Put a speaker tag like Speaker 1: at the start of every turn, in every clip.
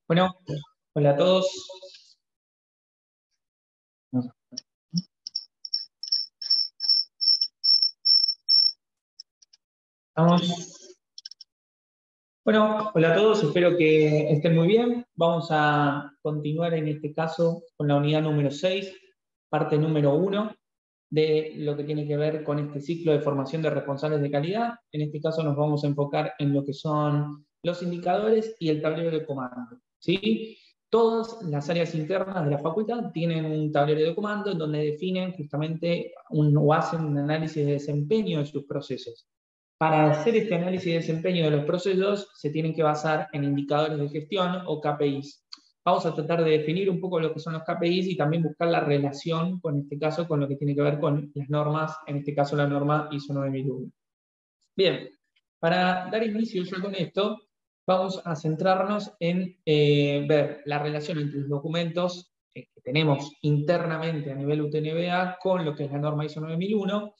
Speaker 1: Bueno, hola a todos. Estamos. Bueno, hola a todos, espero que estén muy bien. Vamos a continuar en este caso con la unidad número 6, parte número 1, de lo que tiene que ver con este ciclo de formación de responsables de calidad. En este caso nos vamos a enfocar en lo que son los indicadores y el tablero de comando, ¿sí? Todas las áreas internas de la facultad tienen un tablero de comando en donde definen justamente o hacen un análisis de desempeño de sus procesos. Para hacer este análisis de desempeño de los procesos se tienen que basar en indicadores de gestión o KPIs. Vamos a tratar de definir un poco lo que son los KPIs y también buscar la relación, con este caso, con lo que tiene que ver con las normas, en este caso la norma ISO 9001. Bien, para dar inicio ya con esto, vamos a centrarnos en ver la relación entre los documentos que tenemos internamente a nivel UTNBA con lo que es la norma ISO 9001.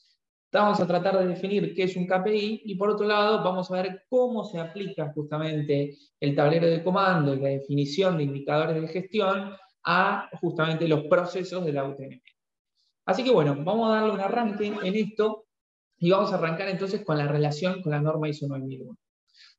Speaker 1: Vamos a tratar de definir qué es un KPI y por otro lado vamos a ver cómo se aplica justamente el tablero de comando y la definición de indicadores de gestión a justamente los procesos de la UTNB. Así que bueno, vamos a darle un arranque en esto y vamos a arrancar entonces con la relación con la norma ISO 9001.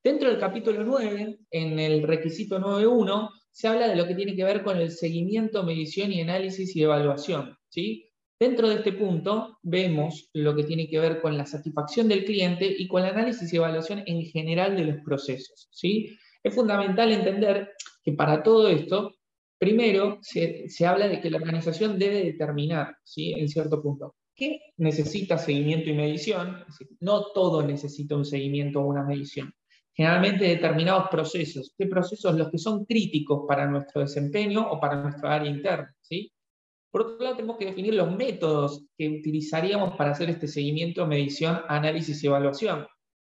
Speaker 1: Dentro del capítulo 9, en el requisito 9.1, se habla de lo que tiene que ver con el seguimiento, medición y análisis y evaluación, ¿sí? Dentro de este punto vemos lo que tiene que ver con la satisfacción del cliente y con el análisis y evaluación en general de los procesos, ¿sí? Es fundamental entender que para todo esto, primero se habla de que la organización debe determinar, ¿sí? En cierto punto, ¿qué necesita seguimiento y medición? Es decir, no todo necesita un seguimiento o una medición. Generalmente determinados procesos. ¿Qué procesos? Los que son críticos para nuestro desempeño o para nuestra área interna, ¿sí? Por otro lado, tenemos que definir los métodos que utilizaríamos para hacer este seguimiento, medición, análisis y evaluación.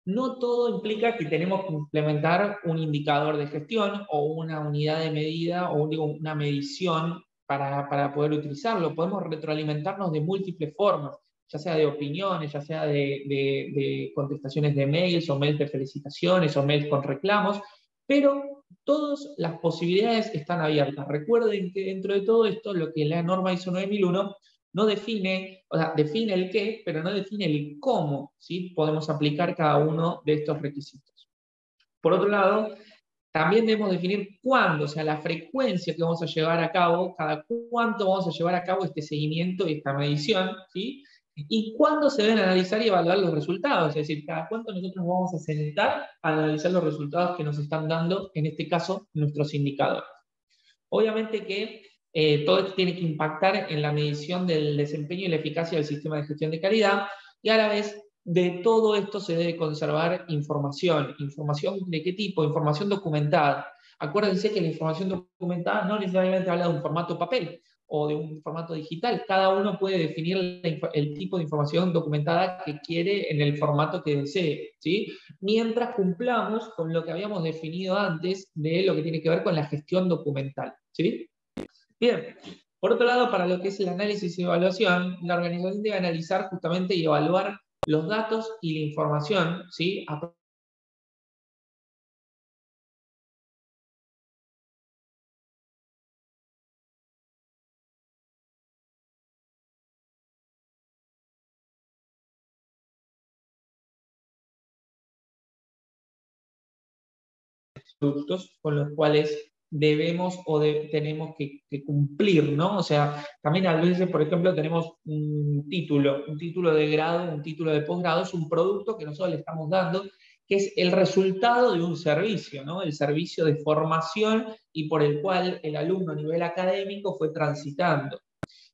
Speaker 1: No todo implica que tenemos que implementar un indicador de gestión o una unidad de medida o una medición para poder utilizarlo. Podemos retroalimentarnos de múltiples formas, ya sea de opiniones, ya sea de contestaciones de mails o mails de felicitaciones o mails con reclamos, pero todas las posibilidades están abiertas. Recuerden que dentro de todo esto, lo que la norma ISO 9001 no define, o sea, define el qué, pero no define el cómo, ¿sí? Podemos aplicar cada uno de estos requisitos. Por otro lado, también debemos definir cuándo, o sea, la frecuencia que vamos a llevar a cabo, cada cuánto vamos a llevar a cabo este seguimiento y esta medición, ¿sí? Y cuándo se deben analizar y evaluar los resultados, es decir, cada cuánto nosotros vamos a sentar a analizar los resultados que nos están dando, en este caso, nuestros indicadores. Obviamente que todo esto tiene que impactar en la medición del desempeño y la eficacia del sistema de gestión de calidad y a la vez de todo esto se debe conservar información. ¿Información de qué tipo? Información documentada. Acuérdense que la información documentada no necesariamente habla de un formato papel o de un formato digital. Cada uno puede definir el tipo de información documentada que quiere en el formato que desee, ¿sí? Mientras cumplamos con lo que habíamos definido antes de lo que tiene que ver con la gestión documental, ¿sí? Bien, por otro lado, para lo que es el análisis y evaluación, la organización debe analizar justamente y evaluar los datos y la información, ¿sí? A productos con los cuales debemos o tenemos que cumplir, ¿no? O sea, también a veces, por ejemplo, tenemos un título de grado, un título de posgrado, es un producto que nosotros le estamos dando, que es el resultado de un servicio, ¿no? El servicio de formación y por el cual el alumno a nivel académico fue transitando.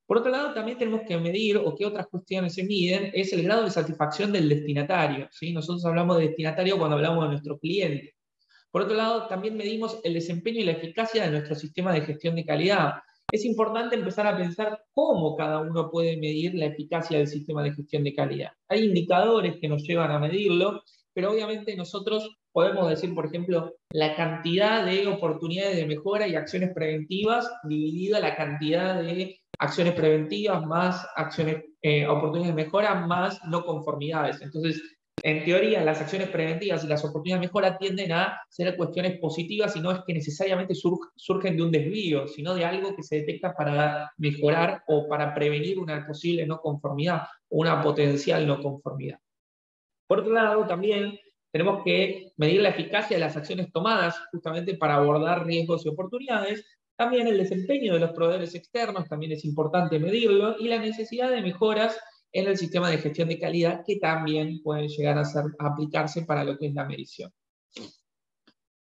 Speaker 1: Por otro lado, también tenemos que medir, o qué otras cuestiones se miden, es el grado de satisfacción del destinatario, ¿sí? Nosotros hablamos de destinatario cuando hablamos de nuestro cliente. Por otro lado, también medimos el desempeño y la eficacia de nuestro sistema de gestión de calidad. Es importante empezar a pensar cómo cada uno puede medir la eficacia del sistema de gestión de calidad. Hay indicadores que nos llevan a medirlo, pero obviamente nosotros podemos decir, por ejemplo, la cantidad de oportunidades de mejora y acciones preventivas dividida la cantidad de acciones preventivas más acciones, oportunidades de mejora más no conformidades. Entonces, En teoría, las acciones preventivas y las oportunidades de mejora tienden a ser cuestiones positivas y no es que necesariamente surgen de un desvío, sino de algo que se detecta para mejorar o para prevenir una posible no conformidad o una potencial no conformidad. Por otro lado, también tenemos que medir la eficacia de las acciones tomadas justamente para abordar riesgos y oportunidades. También el desempeño de los proveedores externos también es importante medirlo y la necesidad de mejoras en el sistema de gestión de calidad que también pueden llegar a aplicarse para lo que es la medición.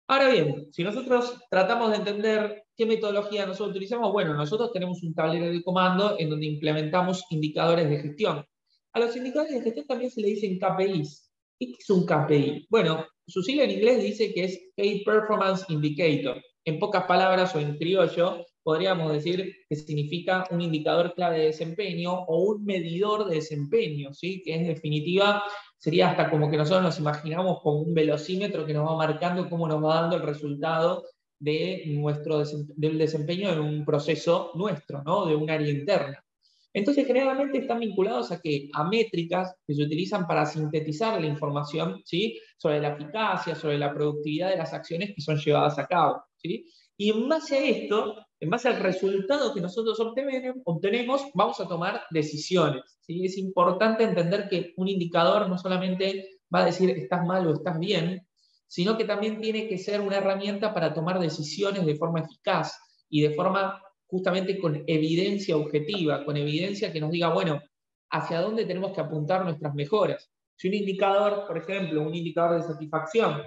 Speaker 1: Ahora bien, si nosotros tratamos de entender qué metodología nosotros utilizamos, bueno, nosotros tenemos un tablero de comando en donde implementamos indicadores de gestión. A los indicadores de gestión también se le dicen KPIs. ¿Y qué es un KPI? Bueno, su sigla en inglés dice que es Key Performance Indicator. En pocas palabras o en criollo, podríamos decir que significa un indicador clave de desempeño o un medidor de desempeño, ¿sí? Que en definitiva sería hasta como que nosotros nos imaginamos como un velocímetro que nos va marcando cómo nos va dando el resultado del desempeño en un proceso nuestro, ¿no? De un área interna. Entonces, generalmente están vinculados a qué? A métricas que se utilizan para sintetizar la información, ¿sí? Sobre la eficacia, sobre la productividad de las acciones que son llevadas a cabo, ¿sí? Y en base a esto, en base al resultado que nosotros obtenemos, vamos a tomar decisiones, ¿sí? Es importante entender que un indicador no solamente va a decir estás mal o estás bien, sino que también tiene que ser una herramienta para tomar decisiones de forma eficaz y de forma justamente con evidencia objetiva, con evidencia que nos diga, bueno, hacia dónde tenemos que apuntar nuestras mejoras. Si un indicador, por ejemplo, un indicador de satisfacción,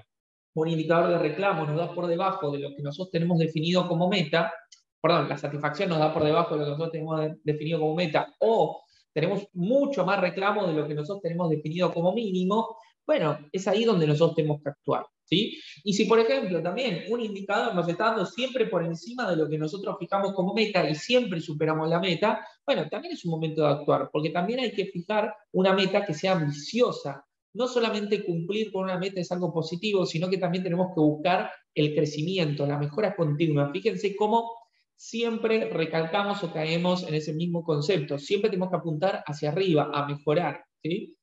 Speaker 1: un indicador de reclamo nos da por debajo de lo que nosotros tenemos definido como meta, perdón, la satisfacción nos da por debajo de lo que nosotros tenemos definido como meta, o tenemos mucho más reclamo de lo que nosotros tenemos definido como mínimo, bueno, es ahí donde nosotros tenemos que actuar, ¿sí? Y si, por ejemplo, también un indicador nos está dando siempre por encima de lo que nosotros fijamos como meta y siempre superamos la meta, bueno, también es un momento de actuar, porque también hay que fijar una meta que sea ambiciosa. No solamente cumplir con una meta es algo positivo, sino que también tenemos que buscar el crecimiento, la mejora continua. Fíjense cómo siempre recalcamos o caemos en ese mismo concepto. Siempre tenemos que apuntar hacia arriba, a mejorar, ¿sí?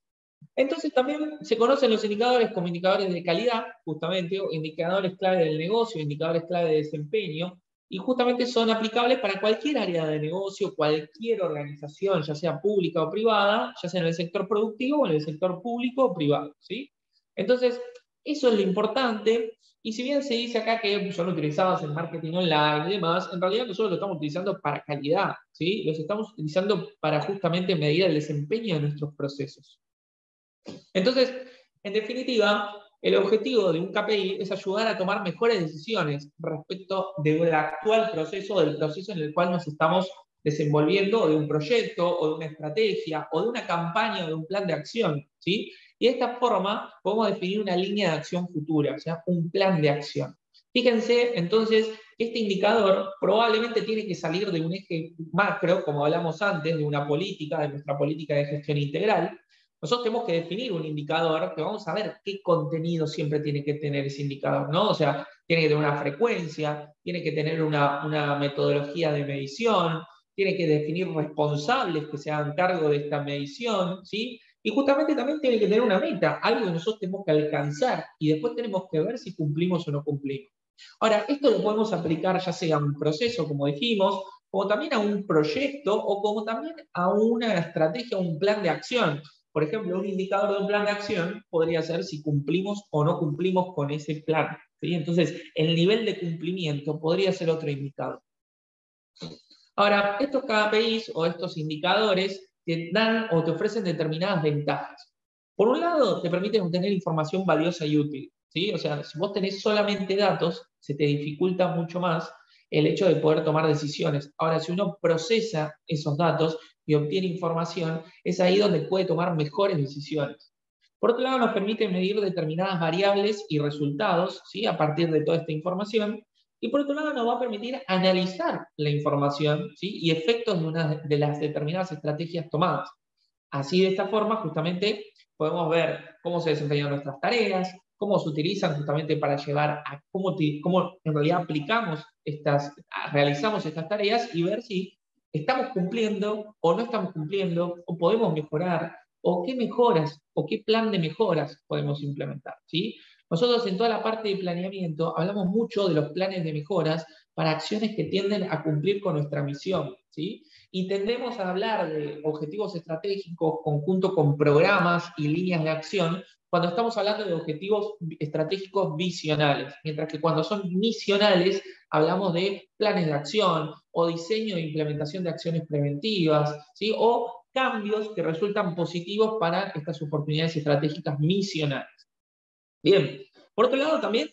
Speaker 1: Entonces también se conocen los indicadores como indicadores de calidad, justamente, o indicadores clave del negocio, indicadores clave de desempeño, y justamente son aplicables para cualquier área de negocio, cualquier organización, ya sea pública o privada, ya sea en el sector productivo o en el sector público o privado, ¿sí? Entonces, eso es lo importante, y si bien se dice acá que son utilizados en marketing online y demás, en realidad nosotros lo estamos utilizando para calidad, ¿sí? Los estamos utilizando para justamente medir el desempeño de nuestros procesos. Entonces, en definitiva, el objetivo de un KPI es ayudar a tomar mejores decisiones respecto del actual proceso, del proceso en el cual nos estamos desenvolviendo, o de un proyecto, o de una estrategia, o de una campaña, o de un plan de acción, ¿sí? Y de esta forma podemos definir una línea de acción futura, o sea, un plan de acción. Fíjense, entonces, este indicador probablemente tiene que salir de un eje macro, como hablamos antes, de una política, de nuestra política de gestión integral. Nosotros tenemos que definir un indicador que vamos a ver qué contenido siempre tiene que tener ese indicador, ¿no? O sea, tiene que tener una frecuencia, tiene que tener una metodología de medición, tiene que definir responsables que se hagan cargo de esta medición, ¿sí? Y justamente también tiene que tener una meta, algo que nosotros tenemos que alcanzar y después tenemos que ver si cumplimos o no cumplimos. Ahora, esto lo podemos aplicar ya sea a un proceso, como dijimos, como también a un proyecto o como también a una estrategia, un plan de acción. Por ejemplo, un indicador de un plan de acción podría ser si cumplimos o no cumplimos con ese plan, ¿sí? Entonces, el nivel de cumplimiento podría ser otro indicador. Ahora, estos KPIs o estos indicadores te dan o te ofrecen determinadas ventajas. Por un lado, te permiten obtener información valiosa y útil, ¿sí? O sea, si vos tenés solamente datos, se te dificulta mucho más el hecho de poder tomar decisiones. Ahora, si uno procesa esos datos y obtiene información, es ahí donde puede tomar mejores decisiones. Por otro lado, nos permite medir determinadas variables y resultados, ¿sí? A partir de toda esta información. Y por otro lado, nos va a permitir analizar la información, ¿sí? Y efectos de las determinadas estrategias tomadas. Así, de esta forma, justamente podemos ver cómo se desempeñan nuestras tareas, cómo se utilizan justamente para llevar a cómo en realidad realizamos estas tareas y ver si estamos cumpliendo o no estamos cumpliendo o podemos mejorar, o qué mejoras o qué plan de mejoras podemos implementar, ¿sí? Nosotros en toda la parte de planeamiento hablamos mucho de los planes de mejoras para acciones que tienden a cumplir con nuestra misión, ¿sí? Y tendemos a hablar de objetivos estratégicos conjunto con programas y líneas de acción cuando estamos hablando de objetivos estratégicos visionales, mientras que cuando son misionales hablamos de planes de acción o diseño e implementación de acciones preventivas, ¿sí? O cambios que resultan positivos para estas oportunidades estratégicas misionales. Bien, por otro lado también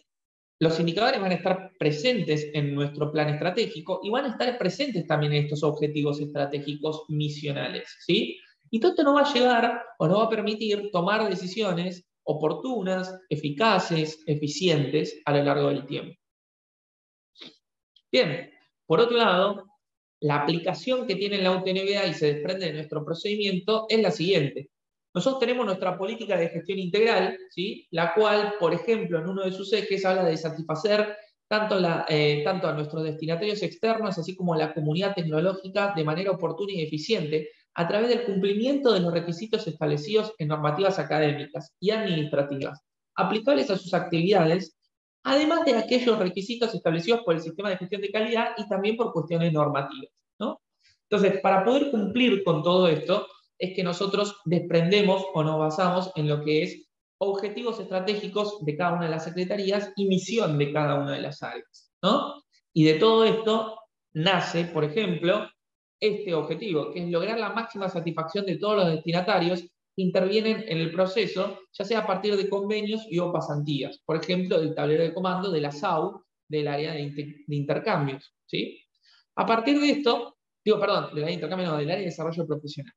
Speaker 1: los indicadores van a estar presentes en nuestro plan estratégico y van a estar presentes también en estos objetivos estratégicos misionales, ¿sí? Y todo esto nos va a llegar o nos va a permitir tomar decisiones oportunas, eficaces, eficientes a lo largo del tiempo. Bien, por otro lado, la aplicación que tiene la UTNBA y se desprende de nuestro procedimiento es la siguiente. Nosotros tenemos nuestra política de gestión integral, ¿sí? La cual, por ejemplo, en uno de sus ejes habla de satisfacer tanto a nuestros destinatarios externos, así como a la comunidad tecnológica de manera oportuna y eficiente, a través del cumplimiento de los requisitos establecidos en normativas académicas y administrativas, aplicables a sus actividades, además de aquellos requisitos establecidos por el sistema de gestión de calidad y también por cuestiones normativas, ¿no? Entonces, para poder cumplir con todo esto, es que nosotros desprendemos o nos basamos en lo que es objetivos estratégicos de cada una de las secretarías y misión de cada una de las áreas, ¿no? Y de todo esto nace, por ejemplo, este objetivo, que es lograr la máxima satisfacción de todos los destinatarios que intervienen en el proceso, ya sea a partir de convenios y o pasantías, por ejemplo, del tablero de comando de la SAU, del área de intercambios, ¿sí? A partir de esto, del área de intercambio, no, del área de desarrollo profesional.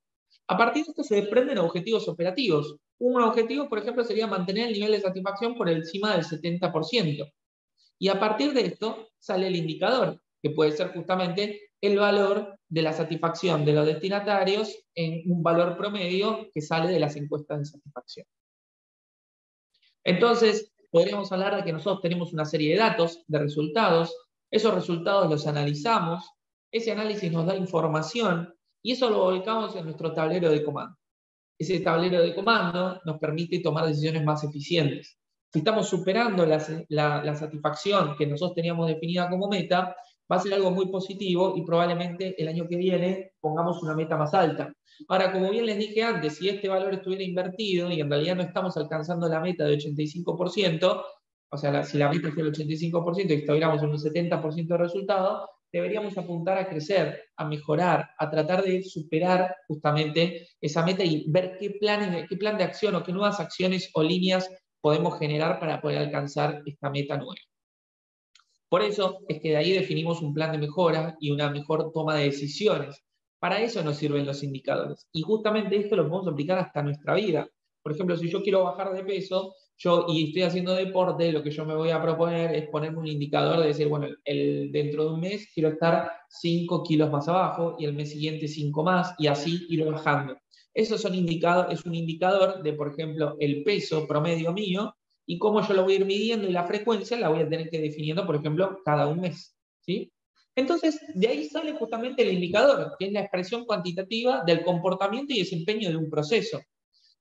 Speaker 1: A partir de esto se desprenden objetivos operativos. Un objetivo, por ejemplo, sería mantener el nivel de satisfacción por encima del 70%. Y a partir de esto sale el indicador, que puede ser justamente el valor de la satisfacción de los destinatarios en un valor promedio que sale de las encuestas de satisfacción. Entonces, podríamos hablar de que nosotros tenemos una serie de datos, de resultados, esos resultados los analizamos, ese análisis nos da información y eso lo volcamos en nuestro tablero de comando. Ese tablero de comando nos permite tomar decisiones más eficientes. Si estamos superando la satisfacción que nosotros teníamos definida como meta, va a ser algo muy positivo y probablemente el año que viene pongamos una meta más alta. Ahora, como bien les dije antes, si este valor estuviera invertido y en realidad no estamos alcanzando la meta de 85%, o sea, si la meta es el 85% y estuviéramos en un 70% de resultado, deberíamos apuntar a crecer, a mejorar, a tratar de superar justamente esa meta y ver qué plan de acción o qué nuevas acciones o líneas podemos generar para poder alcanzar esta meta nueva. Por eso es que de ahí definimos un plan de mejora y una mejor toma de decisiones. Para eso nos sirven los indicadores. Y justamente esto lo podemos aplicar hasta nuestra vida. Por ejemplo, si yo quiero bajar de peso y estoy haciendo deporte, lo que yo me voy a proponer es ponerme un indicador de decir, bueno, dentro de un mes quiero estar 5 kilos más abajo y el mes siguiente 5 más y así ir bajando. Eso es un indicador de, por ejemplo, el peso promedio mío y cómo yo lo voy a ir midiendo y la frecuencia la voy a tener que ir definiendo, por ejemplo, cada un mes, ¿sí? Entonces, de ahí sale justamente el indicador, que es la expresión cuantitativa del comportamiento y desempeño de un proceso,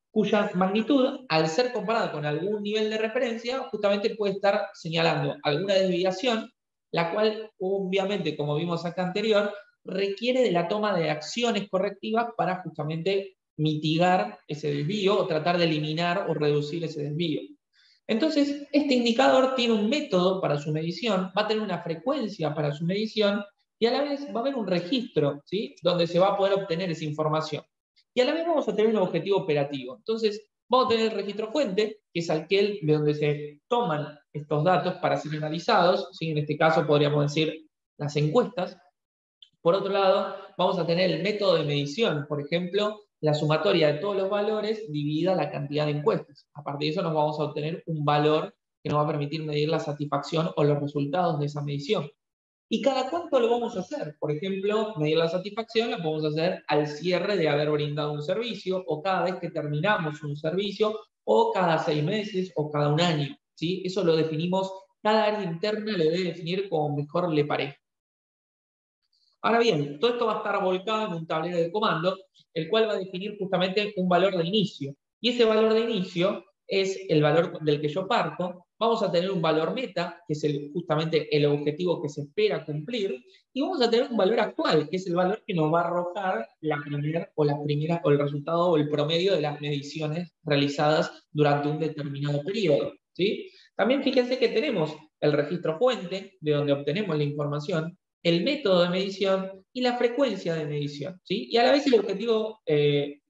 Speaker 1: cuya magnitud, al ser comparada con algún nivel de referencia, justamente puede estar señalando alguna desviación, la cual, obviamente, como vimos acá anterior, requiere de la toma de acciones correctivas para justamente mitigar ese desvío o tratar de eliminar o reducir ese desvío. Entonces, este indicador tiene un método para su medición, va a tener una frecuencia para su medición y a la vez va a haber un registro, ¿sí? Donde se va a poder obtener esa información. Y a la vez vamos a tener un objetivo operativo. Entonces, vamos a tener el registro fuente, que es aquel de donde se toman estos datos para ser analizados, ¿sí? En este caso podríamos decir las encuestas. Por otro lado, vamos a tener el método de medición, por ejemplo, la sumatoria de todos los valores dividida la cantidad de encuestas. A partir de eso nos vamos a obtener un valor que nos va a permitir medir la satisfacción o los resultados de esa medición. ¿Y cada cuánto lo vamos a hacer? Por ejemplo, medir la satisfacción la podemos hacer al cierre de haber brindado un servicio, o cada vez que terminamos un servicio, o cada 6 meses, o cada un año, ¿sí? Eso lo definimos, cada área interna lo debe definir como mejor le parezca. Ahora bien, todo esto va a estar volcado en un tablero de comando, el cual va a definir justamente un valor de inicio. Y ese valor de inicio es el valor del que yo parto. Vamos a tener un valor meta, que es justamente el objetivo que se espera cumplir, y vamos a tener un valor actual, que es el valor que nos va a arrojar la primera o el resultado o el promedio de las mediciones realizadas durante un determinado periodo, ¿sí? También fíjense que tenemos el registro fuente, de donde obtenemos la información, el método de medición y la frecuencia de medición, ¿sí? Y a la vez el objetivo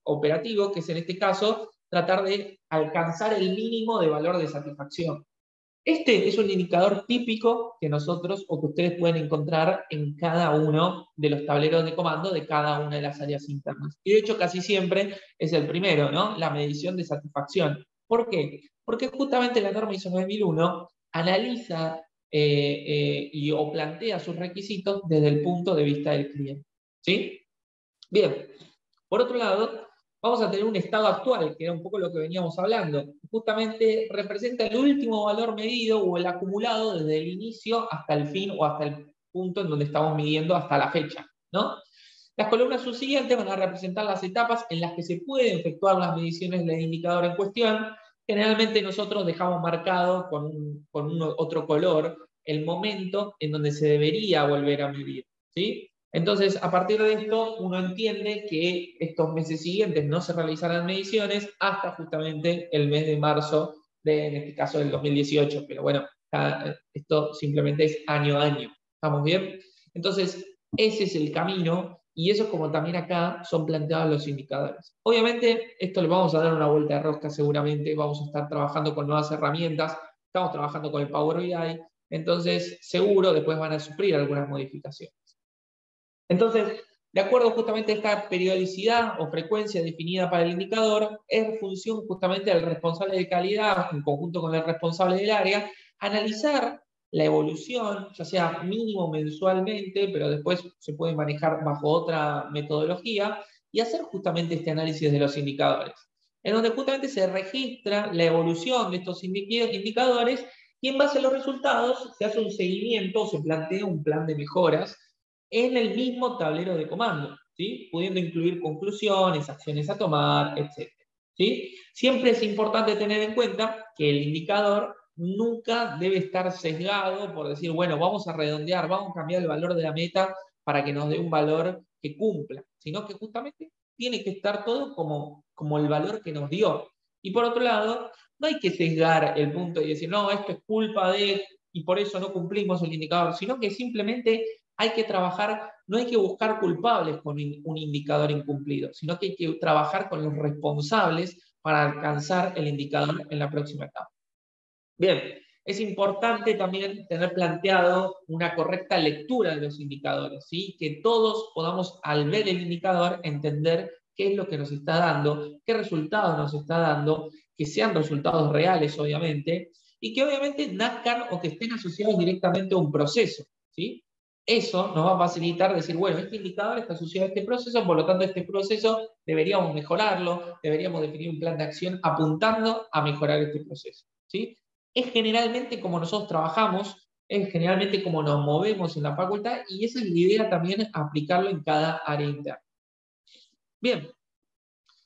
Speaker 1: operativo, que es en este caso tratar de alcanzar el mínimo de valor de satisfacción. Este es un indicador típico que nosotros o que ustedes pueden encontrar en cada uno de los tableros de comando de cada una de las áreas internas. Y de hecho casi siempre es el primero, ¿no? La medición de satisfacción. ¿Por qué? Porque justamente la norma ISO 9001 analiza o plantea sus requisitos desde el punto de vista del cliente. ¿Sí? Bien, por otro lado, vamos a tener un estado actual, que era un poco lo que veníamos hablando. Justamente representa el último valor medido o el acumulado desde el inicio hasta el fin o hasta el punto en donde estamos midiendo hasta la fecha, ¿no? Las columnas subsiguientes van a representar las etapas en las que se pueden efectuar las mediciones del indicador en cuestión. Generalmente nosotros dejamos marcado con otro color el momento en donde se debería volver a medir, ¿sí? Entonces, a partir de esto, uno entiende que estos meses siguientes no se realizarán mediciones hasta justamente el mes de marzo, en este caso del 2018. Pero bueno, esto simplemente es año a año. ¿Estamos bien? Entonces, ese es el camino y eso es como también acá son planteados los indicadores. Obviamente, esto le vamos a dar una vuelta de rosca seguramente, vamos a estar trabajando con nuevas herramientas, estamos trabajando con el Power BI, entonces seguro después van a sufrir algunas modificaciones. Entonces, de acuerdo justamente a esta periodicidad o frecuencia definida para el indicador, es función justamente del responsable de calidad, en conjunto con el responsable del área, analizar la evolución, ya sea mínimo mensualmente, pero después se puede manejar bajo otra metodología, y hacer justamente este análisis de los indicadores, en donde justamente se registra la evolución de estos indicadores y en base a los resultados se hace un seguimiento, se plantea un plan de mejoras en el mismo tablero de comando, ¿sí? Pudiendo incluir conclusiones, acciones a tomar, etc. ¿Sí? Siempre es importante tener en cuenta que el indicador nunca debe estar sesgado por decir, bueno, vamos a redondear, vamos a cambiar el valor de la meta para que nos dé un valor que cumpla, sino que justamente tiene que estar todo como el valor que nos dio. Y por otro lado, no hay que sesgar el punto y decir, no, esto es culpa de, y por eso no cumplimos el indicador, sino que simplemente hay que trabajar, no hay que buscar culpables con un indicador incumplido, sino que hay que trabajar con los responsables para alcanzar el indicador en la próxima etapa. Bien, es importante también tener planteado una correcta lectura de los indicadores, ¿sí? Que todos podamos, al ver el indicador, entender qué es lo que nos está dando, qué resultados nos está dando, que sean resultados reales, obviamente, y que obviamente nazcan o que estén asociados directamente a un proceso, ¿sí? Eso nos va a facilitar decir, bueno, este indicador está asociado a este proceso, por lo tanto, este proceso deberíamos mejorarlo, deberíamos definir un plan de acción apuntando a mejorar este proceso, ¿sí? Es generalmente como nosotros trabajamos, es generalmente como nos movemos en la facultad y esa es la idea también aplicarlo en cada área interna. Bien,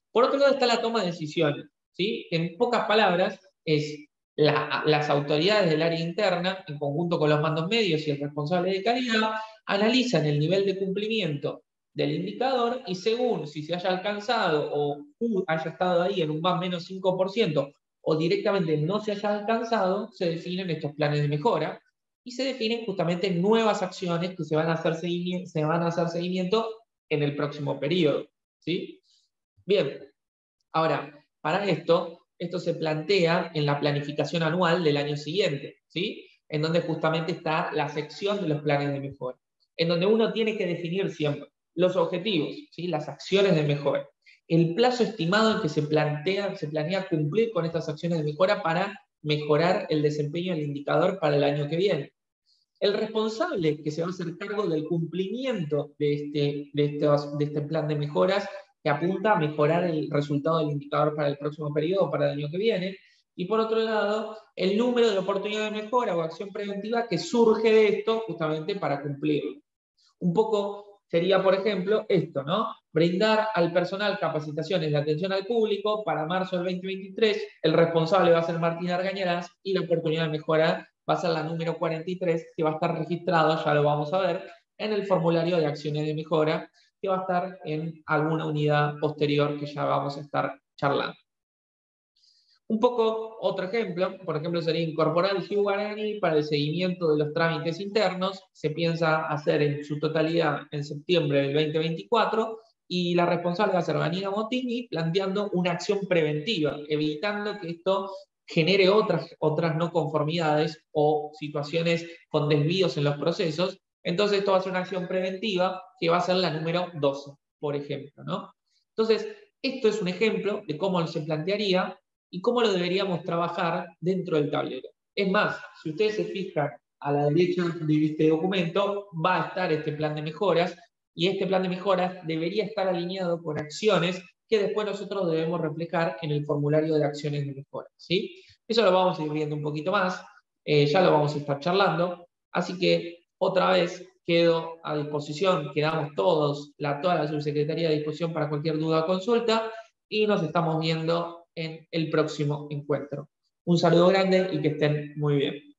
Speaker 1: por otro lado está la toma de decisiones, ¿sí? En pocas palabras es las autoridades del área interna, en conjunto con los mandos medios y el responsable de calidad, analizan el nivel de cumplimiento del indicador y según si se haya alcanzado o haya estado ahí en un más o menos 5% o directamente no se haya alcanzado, se definen estos planes de mejora y se definen justamente nuevas acciones que se van a hacer seguimiento en el próximo periodo, ¿sí? Bien, ahora, para esto se plantea en la planificación anual del año siguiente, ¿sí? En donde justamente está la sección de los planes de mejora, en donde uno tiene que definir siempre los objetivos, ¿sí? Las acciones de mejora, el plazo estimado en que se planea cumplir con estas acciones de mejora para mejorar el desempeño del indicador para el año que viene. El responsable que se va a hacer cargo del cumplimiento de este plan de mejoras que apunta a mejorar el resultado del indicador para el próximo periodo, para el año que viene. Y por otro lado, el número de oportunidades de mejora o acción preventiva que surge de esto justamente para cumplirlo. Un poco sería, por ejemplo, esto, ¿no? Brindar al personal capacitaciones de atención al público para marzo del 2023. El responsable va a ser Martín Argañarás y la oportunidad de mejora va a ser la número 43, que va a estar registrado, ya lo vamos a ver, en el formulario de acciones de mejora, que va a estar en alguna unidad posterior que ya vamos a estar charlando. Un poco otro ejemplo, por ejemplo, sería incorporar el GIU Guaraní para el seguimiento de los trámites internos. Se piensa hacer en su totalidad en septiembre del 2024 y la responsable va a ser Vanina Motini, planteando una acción preventiva, evitando que esto genere otras no conformidades o situaciones con desvíos en los procesos. Entonces, esto va a ser una acción preventiva que va a ser la número 12, por ejemplo, ¿no? Entonces, esto es un ejemplo de cómo se plantearía y cómo lo deberíamos trabajar dentro del tablero. Es más, si ustedes se fijan a la derecha de este documento, va a estar este plan de mejoras, y este plan de mejoras debería estar alineado con acciones que después nosotros debemos reflejar en el formulario de acciones de mejora, ¿sí? Eso lo vamos a ir viendo un poquito más, ya lo vamos a estar charlando, así que otra vez quedo a disposición, quedamos toda la subsecretaría a disposición para cualquier duda o consulta, y nos estamos viendo en el próximo encuentro. Un saludo grande y que estén muy bien.